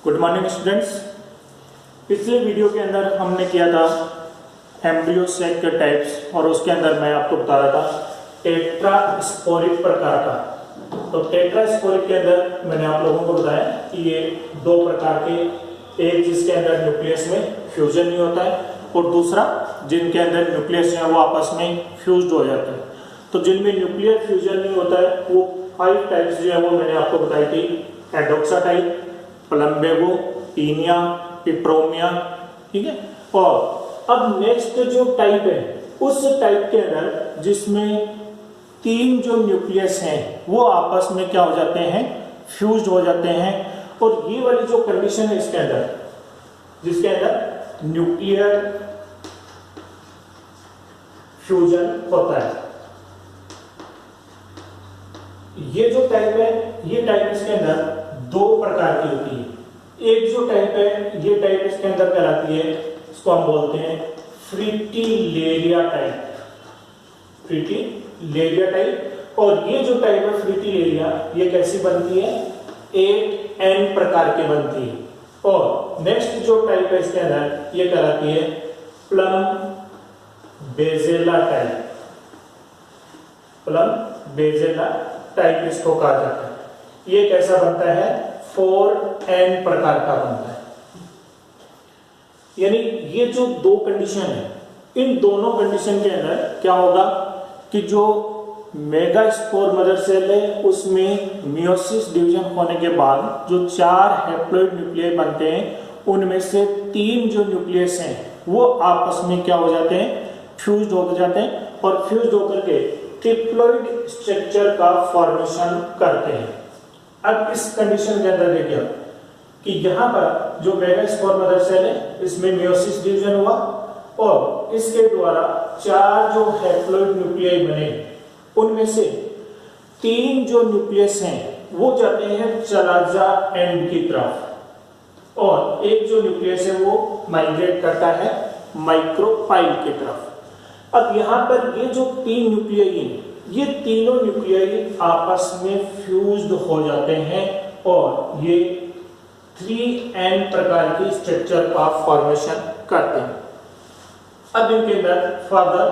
Good morning students. पिछले video के अंदर हमने किया था एम्ब्रियो सेक के टाइप्स और उसके अंदर मैं आपको बता रहा था टेट्रास्पोरिक प्रकार का। तो टेट्रास्पोरिक के अंदर मैंने आप लोगों को बताया कि ये दो प्रकार के, एक जिसके अंदर न्यूक्लियस में फ्यूजन नहीं होता है और दूसरा जिनके अंदर न्यूक्लियस है वो आपस में फ्यूज्ड हो जाते हैं। तो जिनमें न्यूक्लियर फ्यूजन नहीं होता है वो 5 टाइप्स जो है वो मैंने आपको बताई थी। एडोक्सा टाइप, प्लम्बेगो, पीनिया, पिप्रोमिया, ठीक है। और अब नेक्स्ट जो टाइप है उस टाइप के अंदर जिसमें 3 जो न्यूक्लियस हैं वो आपस में क्या हो जाते हैं, फ्यूज्ड हो जाते हैं। और ये वाली जो कंडीशन है इसके अंदर, जिसके अंदर न्यूक्लियर फ्यूजन होता है, ये जो टाइप है ये टाइप इसके अंदर 2 प्रकार की होती है। एक जो टाइप है ये टाइप इसके अंदर कहलाती है, इसको हम बोलते हैं फ्रिटिलेरिया टाइप, फ्रिटिलेरिया टाइप। और ये जो टाइप है फ्रिटिलेरिया ये कैसी बनती है, 8n प्रकार की बनती है। और नेक्स्ट जो टाइप है इसके अंदर ये कहलाती है प्लम बेजेला टाइप, प्लम बेजेला टाइप इसको कहा जाता है। ये कैसा बनता है, 4n प्रकार का बनता है। यानी ये जो 2 कंडीशन है, इन दोनों कंडीशन के अंदर क्या होगा कि जो मेगास्पोर मदर सेल है उसमें मियोसिस डिवीजन होने के बाद जो 4 हैप्लॉइड न्यूक्लियस बनते हैं उनमें से 3 जो न्यूक्लियस हैं वो आपस में क्या हो जाते हैं, फ्यूज्ड हो जाते हैं और फ्यूज्ड होकर के ट्रिप्लॉइड स्ट्रक्चर का फॉर्मेशन करते हैं। अब इस कंडीशन के अंदर देखिए कि यहां पर जो मेगास्पोर मदर सेल है इसमें मियोसिस डिवीजन हुआ और इसके द्वारा 4 जो हैप्लॉइड न्यूक्लियस बने उनमें से 3 जो न्यूक्लियस हैं वो जाते हैं चलाजा एंड की तरफ और एक जो न्यूक्लियस है वो माइग्रेट करता है माइक्रोपाइल की तरफ। अब यहां पर ये जो 3 न्यूक्लियस हैं ये तीनों न्यूक्लियस आपस में फ्यूज्ड हो जाते हैं और ये 3n प्रकार की स्ट्रक्चर का फॉर्मेशन करते हैं। अब इनके अंदर फर्दर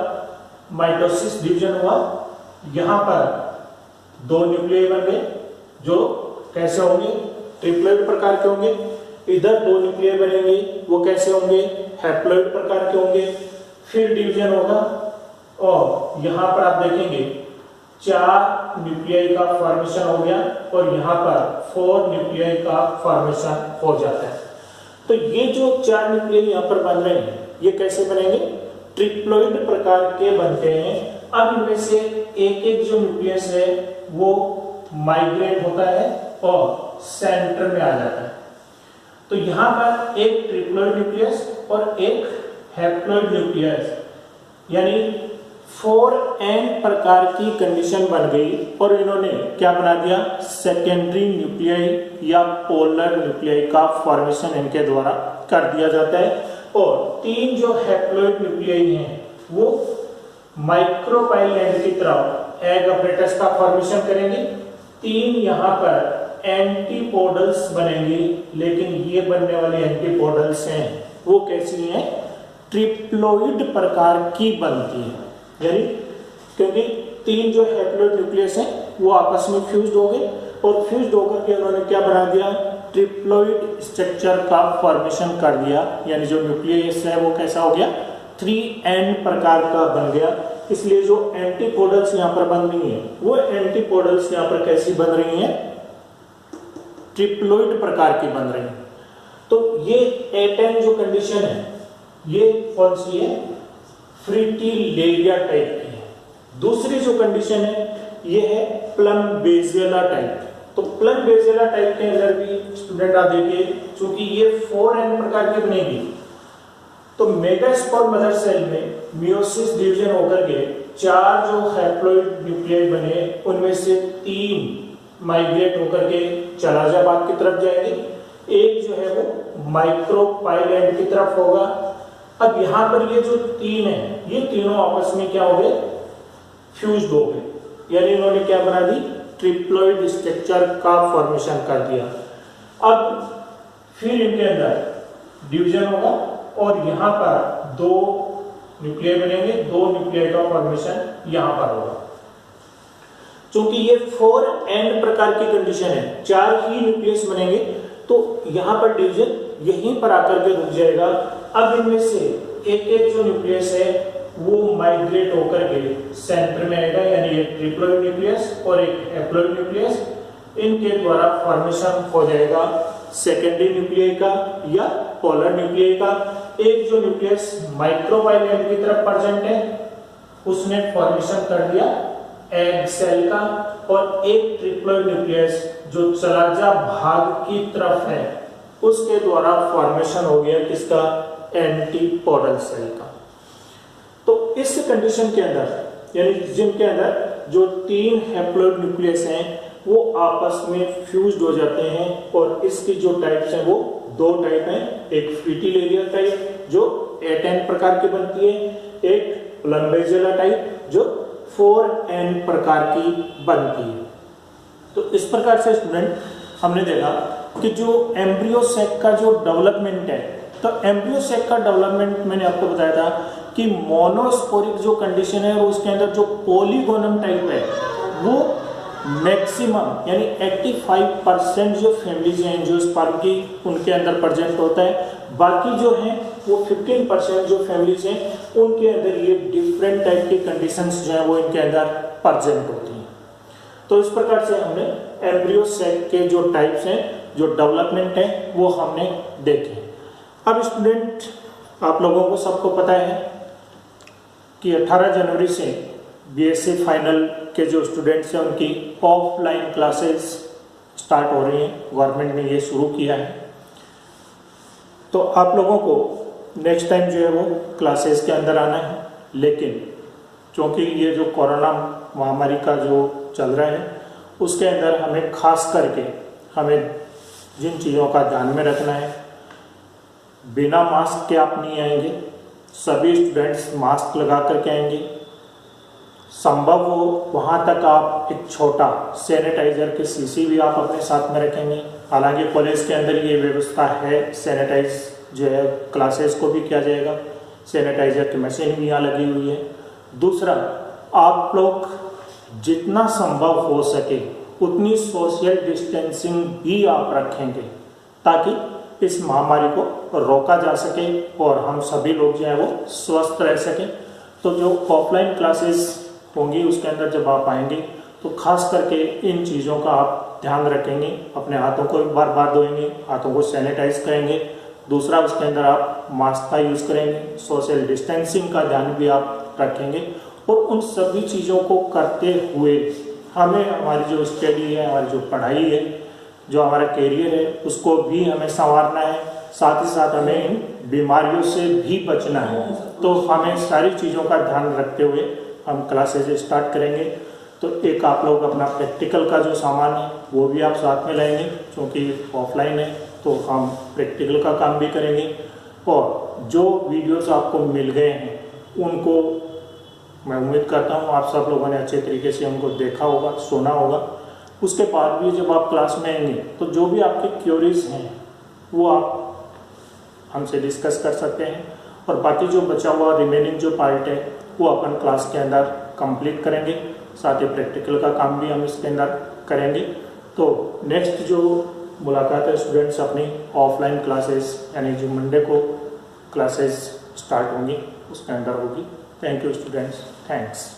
माइटोसिस डिवीजन हुआ, यहां पर 2 न्यूक्लियस बन गए जो कैसे होंगे, ट्रिप्लॉइड प्रकार के होंगे। इधर 2 न्यूक्लियस बनेंगे वो कैसे होंगे, हैप्लॉइड प्रकार के होंगे। फिर डिवीजन होगा और यहां पर आप देखेंगे 4 न्यूक्लियस का फॉर्मेशन हो गया और यहां पर 4 न्यूक्लियस का फॉर्मेशन हो जाता है। तो ये जो 4 न्यूक्लियस यहां पर बन रहे हैं ये कैसे बनेंगे, ट्रिप्लॉइड प्रकार के बनते हैं। अब इनमें से एक जो न्यूक्लियस है वो माइग्रेट होता है और सेंटर में आ जाता है। तो यहां पर एक ट्रिप्लॉइड न्यूक्लियस और एक हैप्लॉइड न्यूक्लियस यानी 4n प्रकार की कंडीशन बन गई और इन्होंने क्या बना दिया, सेकेंडरी न्यूक्लियस या पोलर न्यूक्लियस का फॉर्मेशन इनके द्वारा कर दिया जाता है। और 3 जो हैप्लॉइड न्यूक्लियस हैं वो माइक्रोपाइल एंड की तरफ एग अपरेटस का फॉर्मेशन करेंगे। 3 यहां पर एंटीपोडल्स बनेंगी, लेकिन ये बनने वाली एंटीपोडल्स हैं वो कैसी हैं, ट्रिप्लॉइड प्रकार की बनती है। यानी क्योंकि 3 जो हैप्लॉइड न्यूक्लियस हैं वो आपस में फ्यूज्ड हो गए और फ्यूज्ड होकर के उन्होंने क्या बना दिया, ट्रिप्लॉइड स्ट्रक्चर का फॉर्मेशन कर दिया। यानी जो न्यूक्लियस है वो कैसा हो गया, 3n प्रकार का बन गया। इसलिए जो एंटीपोडल्स यहाँ पर बन रही हैं वो एंटीपोडल्स यहाँ पर कैसी बन रही हैं, ट्रिप्लॉइड प्रकार की बन रही हैं। तो ये 8n जो कंडीशन है ये कौन सी है, फ्रिटिलेरिया टाइप की है। दूसरी जो कंडीशन है ये है प्लम बेजेला टाइप। तो प्लम बेजेला टाइप के अंदर भी स्टूडेंट आप देखिए चूंकि ये 4n प्रकार की बनेगी तो मेगास्पोर मदर सेल में मियोसिस डिवीजन होकर के 4 जो हैप्लॉइड न्यूक्लियस बने उनमें से 3 माइग्रेट होकर के चलाजा भाग की तरफ जाएंगे, एक जो है वो माइक्रोपाइल एंड की तरफ होगा। अब यहां पर ये जो 3 है ये तीनों आपस में क्या हो गए, फ्यूज्ड हो गए। यानी इन्होंने क्या बना दी, ट्रिप्लॉइड स्ट्रक्चर का फॉर्मेशन कर दिया। अब फिर इनके अंदर डिवीजन होगा और यहाँ पर 2 न्यूक्लियाई बनेंगे, 2 न्यूक्लियाई का फॉर्मेशन यहाँ पर होगा। क्योंकि ये 4n प्रकार की कंडीशन है, 4 ही न्यूक्लियस बनेंगे, तो यहाँ पर डिवीजन यहीं पर आकर के रुक जाएगा। अब इनमें से एक एक जो न्यूक्लियस है वो माइग्रेट होकर के सेंटर में आएगा, यानी एक ट्रिप्लोइड न्यूक्लियस और एक हैप्लोइड न्यूक्लियस, इनके द्वारा फॉर्मेशन हो जाएगा सेकेंडरी न्यूक्लियाई का या पोलर न्यूक्लियाई का। एक जो न्यूक्लियस माइक्रोवाइलेंट की तरफ प्रेजेंट है उसने फॉर्मेशन कर दिया एग सेल का, और एक ट्रिप्लोइड न्यूक्लियस जो चलाजा भाग की तरफ है उसके द्वारा फॉर्मेशन हो गया किसका, एंटीपोडल सेल का। तो इस कंडीशन के अंदर यानी जिनके अंदर जो 3 हैप्लोइड न्यूक्लियस हैं वो आपस में फ्यूज्ड हो जाते हैं, और इसकी जो टाइप्स हैं वो 2 टाइप हैं, एक फ्रीटिलेरिया टाइप जो 8n प्रकार की बनती है, एक प्लम्बेजियला टाइप जो 4n प्रकार की बनती है। तो इस प्रकार से स्टूडेंट हमने देखा कि जो एम्ब्रियो सैक का जो डेवलपमेंट है, तो एम्ब्रियो सैक का डेवलपमेंट मैंने आपको बताया था कि मोनोस्पोरिक जो कंडीशन है उसके अंदर जो पॉलीगोनम टाइप है वो मैक्सिमम यानी 85% जो फैमिलीज हैं एंजियोस्पर्म की उनके अंदर प्रेजेंट होता है, बाकी जो हैं वो 15% जो फैमिलीज हैं उनके अंदर ये डिफरेंट टाइप की कंडीशंस जो है वो इनके अंदर प्रेजेंट होती हैं। तो इस प्रकार से हमने एम्ब्रियो सैक के जो टाइप्स हैं, जो डेवलपमेंट है वो हमने देखे। अब स्टूडेंट आप लोगों को सबको पता है कि 18 जनवरी से बीएससी फाइनल के जो स्टूडेंट्स हैं उनकी ऑफलाइन क्लासेस स्टार्ट हो रही हैं, गवर्नमेंट ने ये शुरू किया है। तो आप लोगों को नेक्स्ट टाइम जो है वो क्लासेस के अंदर आना है, लेकिन क्योंकि ये जो कोरोना महामारी का जो चल रहा है उसके अंदर हमें खास करके हमें जिन चीज़ों का ध्यान में रखना है, बिना मास्क के आप नहीं आएंगे, सभी स्टूडेंट्स मास्क लगा करके आएंगे, संभव हो वहाँ तक आप एक छोटा सैनिटाइजर के शीशी भी आप अपने साथ में रखेंगे। हालांकि कॉलेज के अंदर ये व्यवस्था है, सैनिटाइज जो है क्लासेस को भी किया जाएगा, सैनिटाइजर की मशीन भी यहाँ लगी हुई है। दूसरा, आप लोग जितना संभव हो सके उतनी सोशल डिस्टेंसिंग भी आप रखेंगे ताकि इस महामारी को रोका जा सके और हम सभी लोग जो है वो स्वस्थ रह सकें। तो जो ऑफलाइन क्लासेस होंगी उसके अंदर जब आप आएंगे तो खास करके इन चीज़ों का आप ध्यान रखेंगे, अपने हाथों को बार बार धोएंगे, हाथों को सैनिटाइज करेंगे। दूसरा, उसके अंदर आप मास्क का यूज़ करेंगे, सोशल डिस्टेंसिंग का ध्यान भी आप रखेंगे। और उन सभी चीज़ों को करते हुए हमें हमारी जो स्टडी है, हमारी जो पढ़ाई है, जो हमारा कैरियर है उसको भी हमें संवारना है, साथ ही साथ हमें इन बीमारियों से भी बचना है। तो हमें सारी चीज़ों का ध्यान रखते हुए हम क्लासेज स्टार्ट करेंगे। तो एक आप लोग अपना प्रैक्टिकल का जो सामान है वो भी आप साथ में लाएंगे, क्योंकि ऑफलाइन है तो हम प्रैक्टिकल का काम भी करेंगे। और जो वीडियोस आपको मिल गए हैं उनको मैं उम्मीद करता हूँ आप सब लोगों ने अच्छे तरीके से उनको देखा होगा, सुना होगा। उसके बाद भी जब आप क्लास में आएंगे तो जो भी आपके क्यूरीज हैं वो आप हमसे डिस्कस कर सकते हैं, और बाकी जो बचा हुआ रिमेनिंग जो पार्ट है वो अपन क्लास के अंदर कंप्लीट करेंगे। साथ ही प्रैक्टिकल का काम भी हम इसके अंदर करेंगे। तो नेक्स्ट जो मुलाकात है स्टूडेंट्स अपनी ऑफलाइन क्लासेस यानी जो मंडे को क्लासेस स्टार्ट होंगी उसके अंदर होगी। Thank you students, thanks.